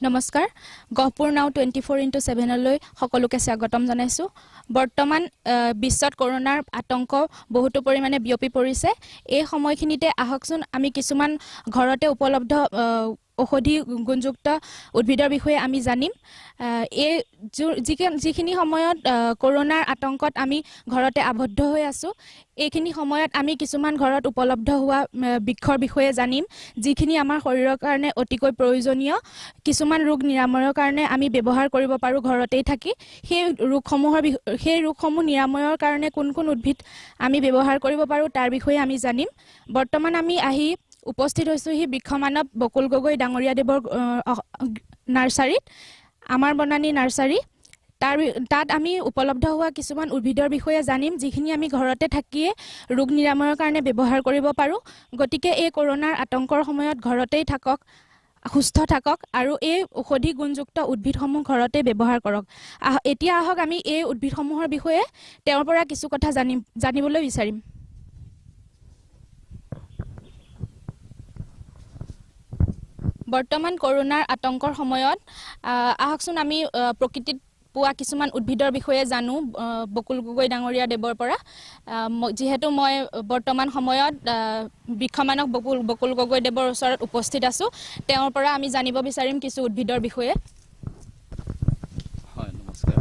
নমস্কাৰ গহপুৰ নাও 24x7 লৈ সকলোকে স্বাগতম জনাইছো বৰ্তমান বিশ্বত কৰোনাৰ আতংক বহুতো পৰিমাণে বিয়পি পৰিছে এই সময়খিনিতে আহকচোন আমি কিছুমান ঘৰতে উপলব্ধ ঔষধি গুণযুক্ত উদ্ভিদৰ বিষয়ে আমি জানিম এই যিখিনি সময়ত কৰোনাৰ আতংকত আমি ঘৰতে আবদ্ধ হৈ আছো এইখিনি সময়ত আমি কিছুমান ঘৰত উপলব্ধ হোৱা বৃক্ষৰ বিষয়ে জানিম যিখিনি আমাৰ শৰীৰৰ কাৰণে অতিকৈ প্ৰয়োজনীয় কিছুমান ৰোগ নিৰাময়ৰ কাৰণে আমি ব্যৱহাৰ কৰিব পাৰো ঘৰতেই থাকি সেই ৰোগসমূহ নিৰাময়ৰ কাৰণে কোন কোন উদ্ভিদ আমি ব্যৱহাৰ কৰিব পাৰো তাৰ বিষয়ে আমি জানিম বৰ্তমান আমি আহি উপস্থিত হৈছো হি বৃক্ষমানৱ বকুল গগৈ ডাঙৰীয়া দেৱৰ নাৰ্সাৰীত আমাৰ বনানী নাৰ্সাৰী তাত আমি উপলব্ধ হোৱা কিছুমান উদ্ভিদৰ বিষয়ে জানিম যিখিনি আমি ঘৰতে থাকিয়ে ৰোগ নিৰাময়ৰ কাৰণে ব্যৱহাৰ কৰিব পাৰো গতিকে এই কৰোনাৰ আতংকৰ সময়ত ঘৰতেই থাকক সুস্থ থাকক আৰু এই ঔষধি গুণযুক্ত উদ্ভিদসমূহ ঘৰতে ব্যৱহাৰ কৰক এতিয়া আহক আমি এই উদ্ভিদসমূহৰ বিষয়ে তেওঁৰ পৰা কিছু কথা জানিবলৈ বিচাৰিম বৰ্তমান কৰোনাৰ আতংকৰ সময়ত আহকচোন আমি প্ৰকৃতিত পোৱা কিছুমান উদ্ভিদৰ বিষয়ে জানো বকুল গগৈ ডাঙৰীয়া দেৱৰ পৰা যেহেতু মই বৰ্তমান সময়ত বৃক্ষমানক বকুল গগৈ দেৱৰ ওচৰত উপস্থিত আছো তেওঁৰ পৰা আমি জানিব বিচাৰিম কিছু উদ্ভিদৰ বিষয়ে হয় নমস্কাৰ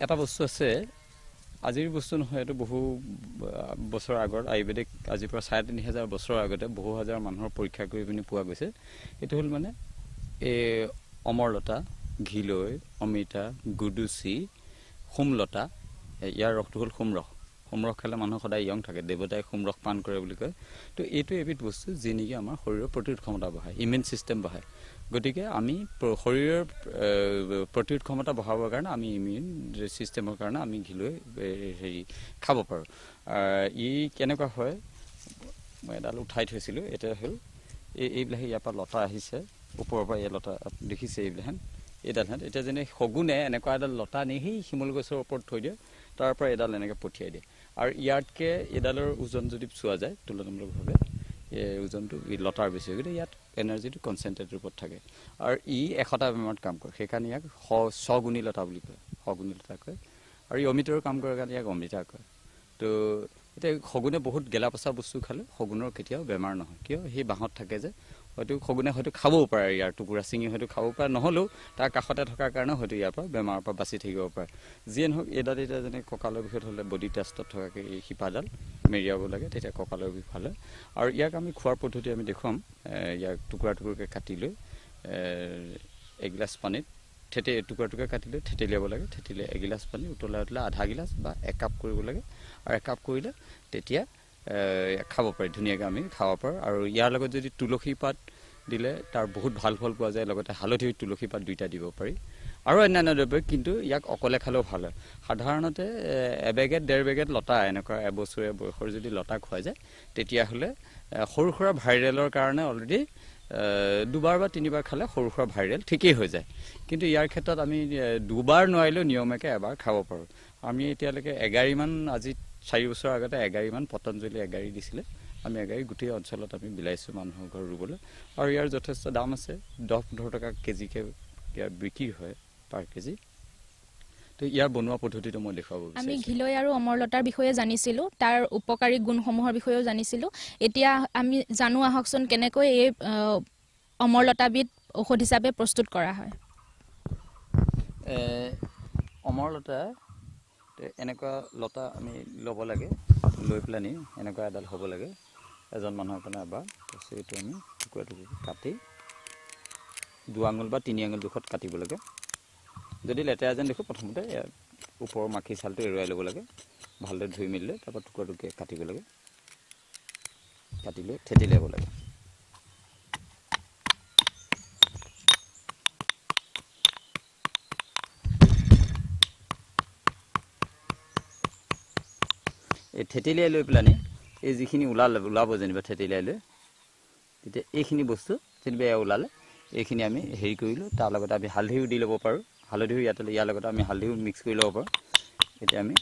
এটা বস্তু আছে আজিৰ বস্তু নহয় এটো বহু বছৰ আগৰ আয়ুৰ্বেদিক আজিৰ পৰা ৩,৫০০ বছৰৰ আগতে বহু হাজাৰ মানুহৰ পৰীক্ষা কৰি পিনি পোৱা গৈছে এটো হল মানে অমৰলতা ঘিলৈ অমিতা গুডুচি হোমলতা ইয়াৰ ৰসটো হল হোমৰস খালে মানুহ সদায় ইয়ং থাকে দেৱতাই হোমৰস পান কৰে বুলি কয় তো এইটো এবিধ বস্তু যি নেকি আমাৰ শৰীৰৰ প্ৰতিৰোধ ক্ষমতা বঢ়ায় ইমিউন সিস্টেম বঢ়ায় গতিকে আমি শৰীৰৰ প্ৰতিৰোধ ক্ষমতা বঢ়াবৰ কাৰণে আমি ইমিউন সিস্টেমৰ কাৰণে আমি ঘিলৈ হেৰি খাব পাৰো ই কেনেকুৱা হয় মই এডাল উঠাই থৈছিলো এটা হল এইবিলাক ইয়াৰ পৰা লতা আহিছে ওপৰৰ পৰা এই লতা দেখিছে এইডাল এতিয়া যেনে হগুনে এনেকুৱা এডাল লতা নি সেই শিমল গছৰ ওপৰত থৈ দিয়ে তাৰ পৰা এডাল এনেকৈ পঠিয়াই দিয়ে আৰু ইয়াতকে এডালৰ ওজন যদি চোৱা যায় তুলনামূলকভাৱে ওজনটো লতাৰ বেছি গতিকে ইয়াত এনাৰ্জিটো কনচেন্ট্ৰেট ৰূপত থাকে আৰু ই 100টা বেমাৰত কাম কৰে সেইকাৰণে ইয়াক সগুণী লতা বুলি কয় সগুণী লতা কয় আৰু অমিতাৰ কাম কৰাৰ কাৰণে ইয়াক অমিতা কয় তো এতিয়া সগুণে বহুত গেলা পচা বস্তু খালে সগুণৰ কেতিয়াও বেমাৰ নহয় কিয় সেই বাহত থাকে যে হয়তো সগুণে হয়তো খাবও পাৰে ইয়াৰ টুকুৰা চিঙি হয়তো খাব পাৰে নহলেও তাৰ কাষতে থকাৰ কাৰণে হয়তো ইয়াৰ পৰা বেমাৰৰ পৰা বাচি থাকিব পাৰে যিয়ে নহওক এডাল এতিয়া যেনে কঁকালৰ বিষত হ'লে বডি টেষ্টত থকাকৈ এই শিপাডাল মেৰিয়াব লাগে তেতিয়া কঁকালৰ বিষ ভাল হয় আৰু ইয়াক আমি খোৱাৰ পদ্ধতি আমি দেখুৱাম ইয়াক টুকুৰা টুকুৰকৈ কাটি লৈ এগিলাচ পানীত টুকুৰা কাটি লৈ থেতেলিয়াব লাগে থেতেলি এগিলাচ পানী উতলাই আধা গিলাচ বা 1 কাপ কৰিব লাগে আৰু 1 কাপ কৰিলে তেতিয়া খাব পাৰি ধুনীয়াকৈ আমি খাব পাৰোঁ আৰু ইয়াৰ লগত যদি তুলসী পাত দিলে তাৰ বহুত ভাল ফল পোৱা যায় লগতে হালধি তুলসী পাত দুইটা দিব পাৰি আৰু অন্যান্য দ্ৰব্য কিন্তু ইয়াক অকলে খালেও ভাল হয় সাধাৰণতে এবেগেট 1.5 বেগেট লতা এনেকুৱা এবছৰীয়া বয়সৰ যদি লতা খোৱা যায় তেতিয়াহ'লে সৰু সুৰা ভাইৰেলৰ কাৰণে অলৰেডি দুবাৰ বা তিনিবাৰ খালে সৰু সুৰা ভাইৰেল ঠিকই হৈ যায় কিন্তু ইয়াৰ ক্ষেত্ৰত আমি দুবাৰ নোৱাৰিলেও নিয়মকে এবাৰ খাব পাৰোঁ আমি এতিয়ালৈকে 11 মান আজি 4 বছৰ আগতে 11 মান পতঞ্জলি 11 দিছিলে আমি 11 গোটেই অঞ্চলত আমি বিলাইছো মানুহৰ ঘৰ ৰুবলৈ আৰু ইয়াৰ যথেষ্ট দাম আছে 10-15 টকা কেজিকে ইয়াৰ বিক্ৰী হয় পাৰ কেজি তো ইয়াৰ বনোৱা পদ্ধতিটো মই দেখাব বিচাৰিছো আমি ঘিলৈ আৰু অমৰলতাৰ বিষয়ে জানিছিলো তাৰ উপকাৰী গুণসমূহৰ বিষয়েও জানিছিলো এতিয়া আমি জানো আহকচোন কেনেকৈ এই অমৰলতাবিধ ঔষধ হিচাপে প্ৰস্তুত কৰা হয় অমৰলতা এনেকুৱা লতা আমি ল'ব লাগে লৈ পেলানি এনেকুৱা এডাল হ'ব লাগে এজন মানুহৰ কাৰণে এবাৰ তাৰপিছত এইটো আমি টুকুৰা কাটি 2 আঙুল বা 3 আঙুল দুখত কাটিব লাগে যদি লেতেৰা যেন দেখো প্ৰথমতে ওপৰৰ মাখি ছালটো এৰুৱাই ল'ব লাগে ভালদৰে ধুই মেলি তাৰপৰা টুকুৰা কাটিব লাগে কাটি লৈ থেতেলিয়াব লাগে এই থেতেলিয়াই লৈ পেলানি এই যিখিনি ওলাব যেনিবা থেতেলিয়াই লৈ তেতিয়া এইখিনি বস্তু যেনিবা ওলালে এইখিনি আমি হেৰি কৰিলো তাৰ লগত আমি হালধিও দি ল'ব পাৰোঁ হালধিও ইয়াৰ লগত আমি হালধিও মিক্স কৰি ল'ব পাৰোঁ এতিয়া আমি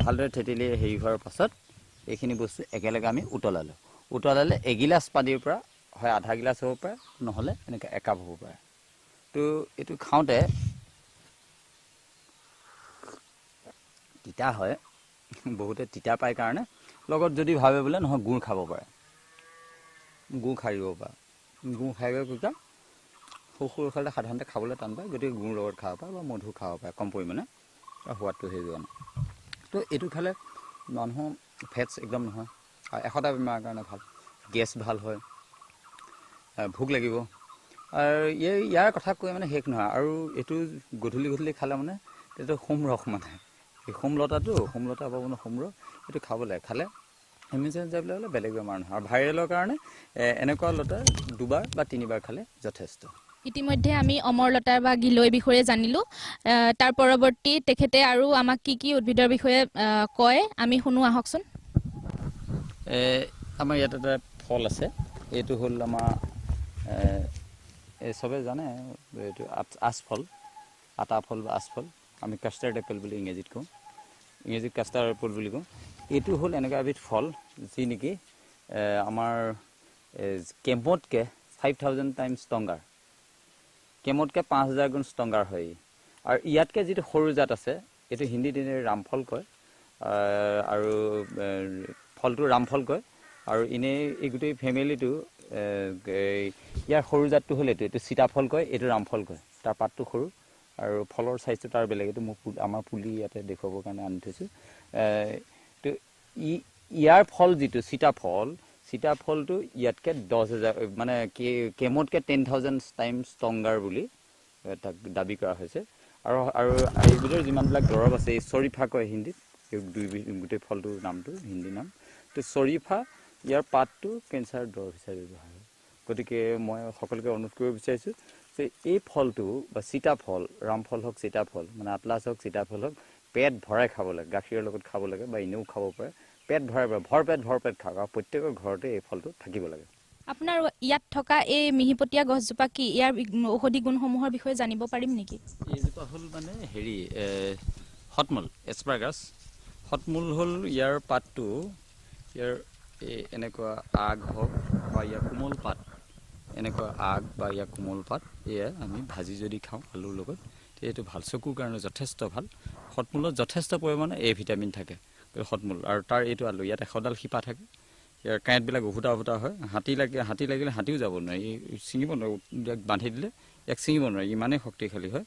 ভালদৰে থেতেলি হেৰি হোৱাৰ পাছত এইখিনি বস্তু একেলগে আমি উতলালে এগিলাচ পানীৰ পৰা হয় আধা গিলাচ হ'ব পাৰে নহ'লে এনেকৈ একাপ হ'ব পাৰে তো এইটো খাওঁতে তিতা হয় বহুতে তিতা পায় কাৰণে লগত যদি ভাবে বোলে নহয় গুড় খাব পাৰে গুড় খাই দিব পাৰে গুড় খাই গৈ কিটা সৰু খালে সাধাৰণতে খাবলৈ টান পায় গতিকে গুড়ৰ লগত খাব পাৰে বা মধু খাব পাৰে কম পৰিমাণে সোৱাদটো সেই যোৱা নাই তো এইটো খালে মানুহৰ ফেটছ একদম নহয় আৰু 100টা বেমাৰৰ কাৰণে ভাল গেছ ভাল হয় ভোক লাগিব আৰু ইয়াৰ কথা কৈ মানে শেষ নহয় আৰু এইটো গধূলি খালে মানে এইটো সোমৰস মানে এই সোমলতা পাব মানে সোমৰস এইটো খাব লাগে খালে ইমিউনিটি বোলে বেলেগ বেমাৰ নহয় আৰু ভাইৰেলৰ কাৰণে এনেকুৱা লতা 2বাৰ বা 3বাৰ খালে যথেষ্ট ইতিমধ্যে আমি অমৰলতাৰ বা গিলৈ বিষয়ে জানিলো তাৰ পৰৱৰ্তী তেখেতে আৰু আমাক কি উদ্ভিদৰ বিষয়ে কয় আমি শুনো আহকচোন আমাৰ ইয়াত এটা ফল আছে এইটো হ'ল আমাৰ এই চবে জানে এইটো আচফল আটা ফল বা আচফল আমি কাষ্টাৰ্ড এপল বুলি ইংৰাজীত কওঁ ইংৰাজীত কাষ্টাৰ্ড এপল বুলি কওঁ এইটো হ'ল এনেকুৱা এবিধ ফল যি নেকি আমাৰ কেমতকৈ 5000 টাইমছ ষ্ট্ৰংগাৰ কেমতকৈ 5000 গুণ ষ্ট্ৰংগাৰ হয় আৰু ইয়াতকৈ যিটো সৰু জাত আছে এইটো হিন্দীত ৰামফল কয় আৰু ফলটো ৰামফল কয় আৰু এনেই এই গোটেই ফেমিলিটো ইয়াৰ সৰু জাতটো হ'ল এইটো সীতাফল কয় এইটো ৰামফল কয় তাৰ পাতটো সৰু আৰু ফলৰ চাইজটো তাৰ বেলেগ এইটো আমাৰ পুলি ইয়াতে দেখুৱাবৰ কাৰণে আনি থৈছোঁ তো ইয়াৰ ফল যিটো সীতাফলটো ইয়াতকৈ 10,000 মানে কেমতকৈ 10,000 টাইম ষ্ট্ৰংগাৰ বুলি তাক দাবী কৰা হৈছে আৰু এইবিধৰ যিমানবিলাক দৰৱ আছে এই চৰিফা কয় হিন্দীত গোটেই ফলটোৰ নামটো হিন্দী নাম তো চৰিফা ইয়াৰ পাতটো কেঞ্চাৰ দৰৱ হিচাপে ব্যৱহাৰ হয় গতিকে মই সকলোকে অনুৰোধ কৰিব বিচাৰিছোঁ যে এই ফলটো বা সীতাফল ৰামফল হওক সীতাফল মানে আটলাছ হওক সীতাফল হওক পেট ভৰাই খাব লাগে গাখীৰৰ লগত খাব লাগে বা এনেও খাব পাৰে পেট ভৰাই ভৰপেট খাওক আৰু প্ৰত্যেকৰ ঘৰতে এই ফলটো থাকিব লাগে আপোনাৰ ইয়াত থকা এই মিহিপতীয়া গছজোপা কি ইয়াৰ ঔষধি গুণসমূহৰ বিষয়ে জানিব পাৰিম নেকি এইজোপা হ'ল মানে হটমূল এস্পাৰাগাছ হটমূল হ'ল ইয়াৰ পাতটো ইয়াৰ এনেকুৱা আগ হওক বা ইয়াৰ কোমল পাত এনেকুৱা আগ বা ইয়াৰ কোমল পাত এয়া আমি ভাজি যদি খাওঁ আলুৰ লগত এইটো ভাল চকুৰ কাৰণে যথেষ্ট ভাল হটমূলত যথেষ্ট পৰিমাণে এ ভিটামিন থাকে হটমূল আৰু তাৰ এইটো আলু ইয়াত 100ডাল শিপা থাকে ইয়াৰ কাঁইটবিলাক উভুটা হয় হাতী লাগিলে হাতীও যাব নোৱাৰে ছিঙিব নোৱাৰে বান্ধি দিলে ইয়াক ছিঙিব নোৱাৰে ইমানেই শক্তিশালী হয়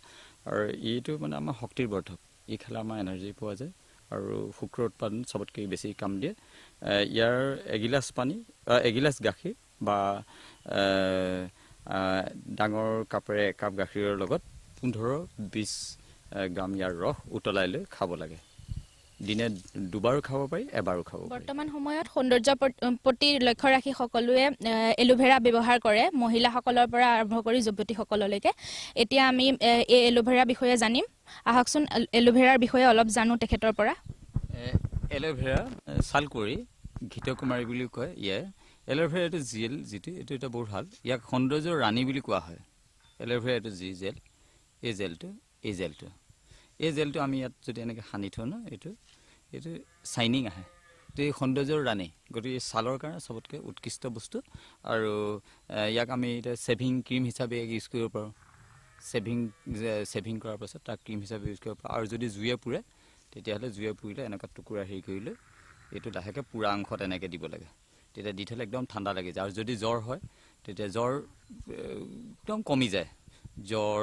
আৰু এইটো মানে আমাৰ শক্তিৰ বৰ্ধক ই খালে আমাৰ এনাৰ্জি পোৱা যায় আৰু শুক্ৰ উৎপাদন চবতকৈ বেছি কাম দিয়ে ইয়াৰ এগিলাচ গাখীৰ বা ডাঙৰ কাপেৰে একাপ গাখীৰৰ লগত 15-20 গ্ৰাম ইয়াৰ ৰস উতলাই লৈ খাব লাগে দিনে 2বাৰো খাব পাৰি এবাৰো খাব পাৰি বৰ্তমান সময়ত সৌন্দৰ্যৰ প্ৰতি লক্ষ্য ৰাখি সকলোৱে এলোভেৰা ব্যৱহাৰ কৰে মহিলাসকলৰ পৰা আৰম্ভ কৰি যুৱতীসকললৈকে এতিয়া আমি এই এলোভেৰা বিষয়ে জানিম আহকচোন এলোভেৰাৰ বিষয়ে অলপ জানো তেখেতৰ পৰা এলোভেৰা ছালকুঁৱৰী ঘৃতকুমাৰী বুলি কয় এলোভেৰা এইটো জেল যিটো এইটো এটা বহুত ভাল ইয়াক সৌন্দৰ্যৰ ৰাণী বুলি কোৱা হয় এলোভেৰা এইটো যি জেল এই জেলটো আমি ইয়াত যদি এনেকৈ সানি থওঁ ন এইটো চাইনিং আহে তো এই সৌন্দৰ্যৰ ৰাণী গতিকে ছালৰ কাৰণে চবতকৈ উৎকৃষ্ট বস্তু আৰু ইয়াক আমি এতিয়া ছেভিং ক্ৰীম হিচাপে ইউজ কৰিব পাৰোঁ ছেভিং কৰাৰ পাছত তাক ক্ৰীম হিচাপে ইউজ কৰিব পাৰোঁ আৰু যদি জুয়ে পুৰে তেতিয়াহ'লে জুয়ে পুৰিলে এনেকুৱা টুকুৰা হেৰি কৰিলে এইটো লাহেকৈ পুৰা অংশত এনেকৈ দিব লাগে তেতিয়া দি থ'লে একদম ঠাণ্ডা লাগি যায় আৰু যদি জ্বৰ হয় তেতিয়া জ্বৰ একদম কমি যায় জ্বৰ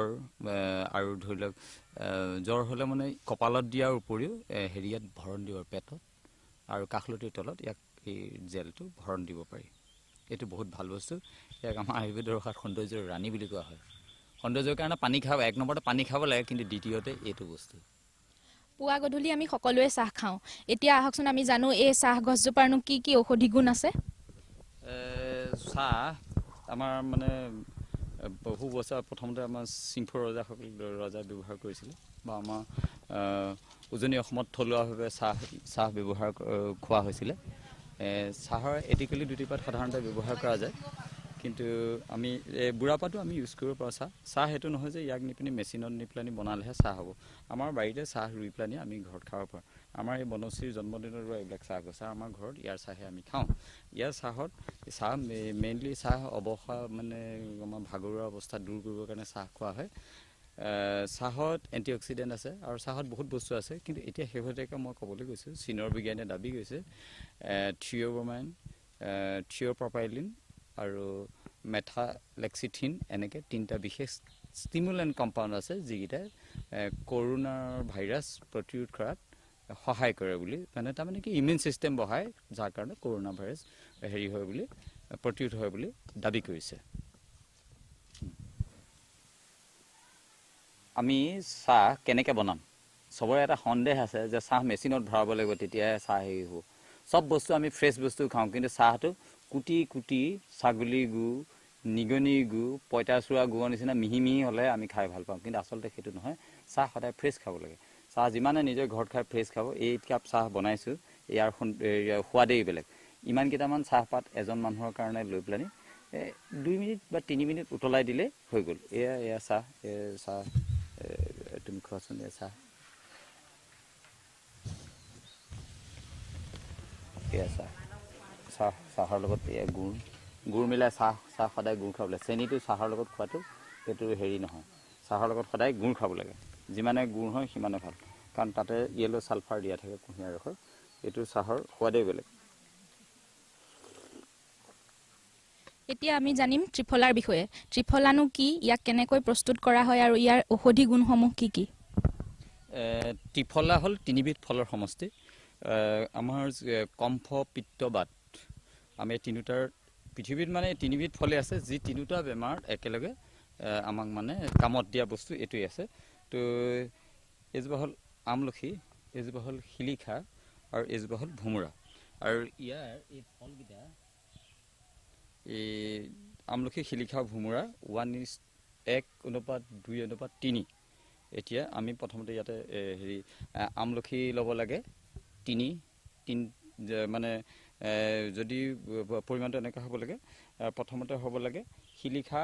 আৰু ধৰি লওক জ্বৰ হ'লে মানে কপালত দিয়াৰ উপৰিও হেৰিয়াত ভৰণ দিব পেটত আৰু কাষলতিৰ তলত ইয়াক এই জেলটো ভৰণ দিব পাৰি এইটো বহুত ভাল বস্তু ইয়াক আমাৰ আয়ুৰ্বেদৰ ভাষাত সৌন্দৰ্যৰ ৰাণী বুলি কোৱা হয় সৌন্দৰ্যৰ কাৰণে পানী খাব এক নম্বৰতে পানী খাব লাগে কিন্তু দ্বিতীয়তে এইটো বস্তু পুৱা গধূলি আমি সকলোৱে চাহ খাওঁ এতিয়া আহকচোন আমি জানো এই চাহ গছজোপাৰনো কি ঔষধি গুণ আছে চাহ আমাৰ মানে বহু বছৰ প্ৰথমতে আমাৰ চিংফৰ ৰজাই ব্যৱহাৰ কৰিছিলে বা আমাৰ উজনি অসমত থলুৱাভাৱে চাহ ব্যৱহাৰ খোৱা হৈছিলে চাহৰ এটিকেলি দুটিপাত সাধাৰণতে ব্যৱহাৰ কৰা যায় কিন্তু আমি বুঢ়াপাতো আমি ইউজ কৰিব পাৰোঁ চাহ সেইটো নহয় যে ইয়াক নি পিনি মেচিনত নি পেলাই বনালেহে চাহ হ'ব আমাৰ বাৰীতে চাহ ৰুই পেলাই আমি ঘৰত খাব পাৰোঁ আমাৰ এই বনশ্ৰীৰ জন্মদিনৰ পৰা এইবিলাক চাহ গছ আমাৰ ঘৰত ইয়াৰ চাহে আমি খাওঁ ইয়াৰ চাহ মেইনলি চাহ অৱসায় মানে আমাৰ ভাগৰুৱা অৱস্থা দূৰ কৰিবৰ কাৰণে চাহ খোৱা হয় চাহত এণ্টিঅক্সিডেণ্ট আছে আৰু চাহত বহুত বস্তু আছে কিন্তু এতিয়া শেহতীয়াকৈ মই ক'বলৈ গৈছোঁ চীনৰ বিজ্ঞানীয়ে দাবী কৰিছে থিঅ'ব্ৰমাইন থিঅ'প্ৰপাইলিন আৰু মেথালেক্সিথিন এনেকৈ 3টা বিশেষ ষ্টিমুলেণ্ট কম্পাউণ্ড আছে যিকেইটাই কৰোনাৰ ভাইৰাছ প্ৰতিৰোধ কৰাত সহায় কৰে বুলি মানে তাৰমানে কি ইমিউন ছিষ্টেম বঢ়ায় যাৰ কাৰণে কৰোনা ভাইৰাছ হেৰি হয় বুলি প্ৰতিৰোধ হয় বুলি দাবী কৰিছে আমি চাহ কেনেকৈ বনাম চবৰে এটা সন্দেহ আছে যে চাহ মেচিনত ভৰাব লাগিব তেতিয়াহে চাহ হেৰি হ'ব চব বস্তু আমি ফ্ৰেছ বস্তু খাওঁ কিন্তু চাহটো কুটি কুটি ছাগলী গু নিগনি গু পঁইতাচোৰা গুৰ নিচিনা মিহি মিহি হ'লে আমি খাই ভাল পাওঁ কিন্তু আচলতে সেইটো নহয় চাহ সদায় ফ্ৰেছ খাব লাগে চাহ যিমানে নিজৰ ঘৰত খাই ফ্ৰেছ খাব এই কাপ চাহ বনাইছোঁ ইয়াৰ সোৱাদেই বেলেগ ইমান কেইটামান চাহপাত এজন মানুহৰ কাৰণে লৈ পেলানি 2 মিনিট বা 3 মিনিট উতলাই দিলে হৈ গ'ল এয়া চাহ চাহ তুমি খোৱাচোন এয়া এয়া চাহৰ লগত এয়া গুড় মিলাই চাহ সদায় গুড় খাব লাগে চেনিটো চাহৰ লগত খোৱাটো সেইটো হেৰি নহয় চাহৰ লগত সদায় গুড় খাব লাগে যিমানে গুড় হয় সিমানে ভাল কাৰণ তাতে য়েলো ছালফাৰ দিয়া থাকে কুঁহিয়াৰ ৰসৰ এইটো চাহৰ সোৱাদেই বেলেগ এতিয়া আমি জানিম ত্ৰিফলাৰ বিষয়ে ত্ৰিফলানো কি ইয়াক কেনেকৈ প্ৰস্তুত কৰা হয় আৰু ইয়াৰ ঔষধি গুণসমূহ কি কি ত্ৰিফলা হ'ল 3বিধ ফলৰ সমষ্টি আমাৰ কম্ফ পিত্ত বাত আমি তিনিটাৰ পৃথিৱীত মানে 3বিধ ফলে আছে যি তিনিটা বেমাৰ একেলগে আমাক মানে কামত দিয়া বস্তু এইটোৱে আছে তো এজোপা হ'ল আমলখি এজোপা হ'ল শিলিখা আৰু এজোপা হ'ল ভোমোৰা আৰু ইয়াৰ এই ফলকেইটা এই আমলখি শিলিখা ভোমোৰা 1:1:2:3 এতিয়া আমি প্ৰথমতে ইয়াতে হেৰি আমলখি ল'ব লাগে 3 মানে যদি পৰিমাণটো এনেকুৱা হ'ব লাগে প্ৰথমতে হ'ব লাগে শিলিখা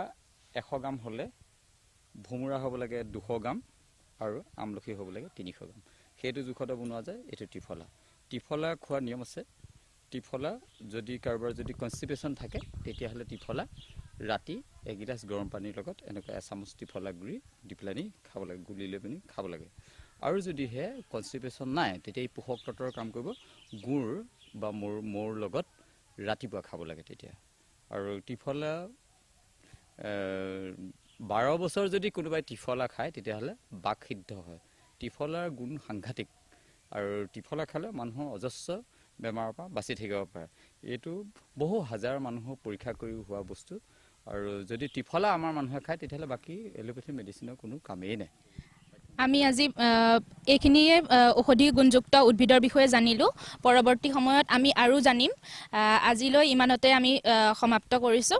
100 গ্ৰাম হ'লে ভোমোৰা হ'ব লাগে 200 গ্ৰাম আৰু আমলখি হ'ব লাগে 300 গ্ৰাম সেইটো জোখতে বনোৱা যায় এইটো ত্ৰিফলা খোৱাৰ নিয়ম আছে ত্ৰিফলা যদি কাৰোবাৰ যদি কনষ্টিপেশ্যন থাকে তেতিয়াহ'লে ত্ৰিফলা ৰাতি 1 গিলাচ গৰম পানীৰ লগত এনেকুৱা এচামুচ ত্ৰিফলা গুড়ি দি পেলানি খাব লাগে গুলি লৈ পিনি খাব লাগে আৰু যদিহে কনষ্টিপেশ্যন নাই তেতিয়া এই পোষক তত্ত্বৰ কাম কৰিব গুড় বা মৌৰ লগত ৰাতিপুৱা খাব লাগে তেতিয়া আৰু ত্ৰিফলা 12 বছৰ যদি কোনোবাই ত্ৰিফলা খায় তেতিয়াহ'লে বাকসিদ্ধ হয় ত্ৰিফলাৰ গুণ সাংঘাতিক আৰু ত্ৰিফলা খালে মানুহৰ অজস্ৰ বেমাৰৰ পৰা বাচি থাকিব পাৰে এইটো বহু হাজাৰ মানুহক পৰীক্ষা কৰি হোৱা বস্তু আৰু যদি ত্ৰিফলা আমাৰ মানুহে খায় তেতিয়াহ'লে বাকী এলোপেথি মেডিচিনৰ কোনো কামেই নাই আমি আজি এইখিনিয়ে ঔষধি গুণযুক্ত উদ্ভিদৰ বিষয়ে জানিলোঁ পৰৱৰ্তী সময়ত আমি আৰু জানিম আজিলৈ ইমানতে আমি সমাপ্ত কৰিছোঁ